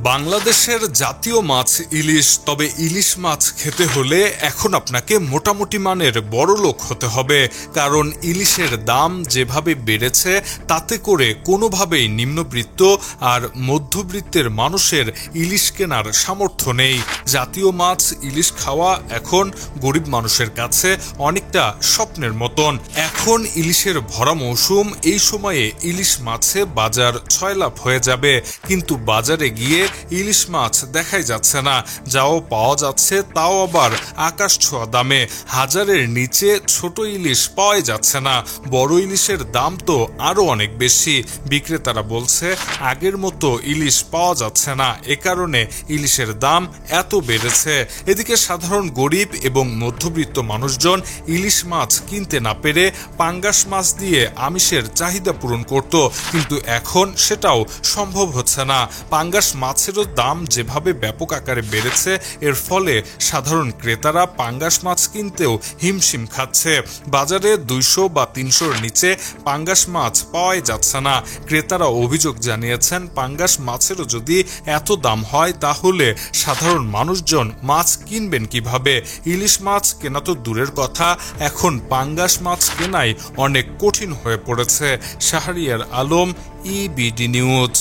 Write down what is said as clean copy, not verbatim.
বাংলাদেশের জাতীয় মাছ ইলিশ। তবে ইলিশ মাছ খেতে হলে এখন আপনাকে মোটামুটি মানের বড়লোক হতে হবে, কারণ ইলিশের দাম যেভাবে বেড়েছে তাতে করে কোনোভাবেই নিম্নবিত্ত আর মধ্যবিত্তের মানুষের ইলিশ কেনার সামর্থ্য নেই। জাতীয় মাছ ইলিশ খাওয়া এখন গরিব মানুষের কাছে অনেকটা স্বপ্নের মতন। এখন ইলিশের ভরা মৌসুম, এই সময়ে ইলিশ মাছে বাজার ছয়লাভ হয়ে যাবে, কিন্তু বাজারে গিয়ে ইলিশ মাছ দেখাই যাচ্ছে না। যাও পাওয়া যাচ্ছে তাও আবার আকাশ ছোঁয়া দামে। হাজারের নিচে ছোট ইলিশ পাওয়াই যাচ্ছে না। বড় ইলিশের দাম তো আরো অনেক বেশি। বিক্রেতারা বলছে আগের মতো ইলিশ পাওয়া যাচ্ছে না, এ কারণে ইলিশের দাম এত বেড়েছে। এদিকে সাধারণ গরিব এবং মধ্যবিত্ত মানুষজন ইলিশ মাছ কিনতে না পেরে পাঙ্গাস মাছ দিয়ে আমিষের চাহিদা পূরণ করত, কিন্তু এখন সেটাও সম্ভব হচ্ছে না। পাঙ্গাস মাছেরও দাম যেভাবে ব্যাপক আকারে বেড়েছে, এর ফলে সাধারণ ক্রেতারা পাঙ্গাস মাছ কিনতেও হিমশিম খাচ্ছে। বাজারে 200 বা 300-র নিচে পাঙ্গাস মাছ পাওয়াই যাচ্ছে না। ক্রেতারা অভিযোগ জানিয়েছেন, পাঙ্গাস মাছেরও যদি এত দাম হয় তাহলে সাধারণ মানুষজন মাছ কিনবেন কিভাবে? ইলিশ মাছ কেনা তো দূরের কথা, এখন পাঙ্গাস মাছ কেনাই অনেক কঠিন হয়ে পড়েছে। Shahriar Alam, EBD news.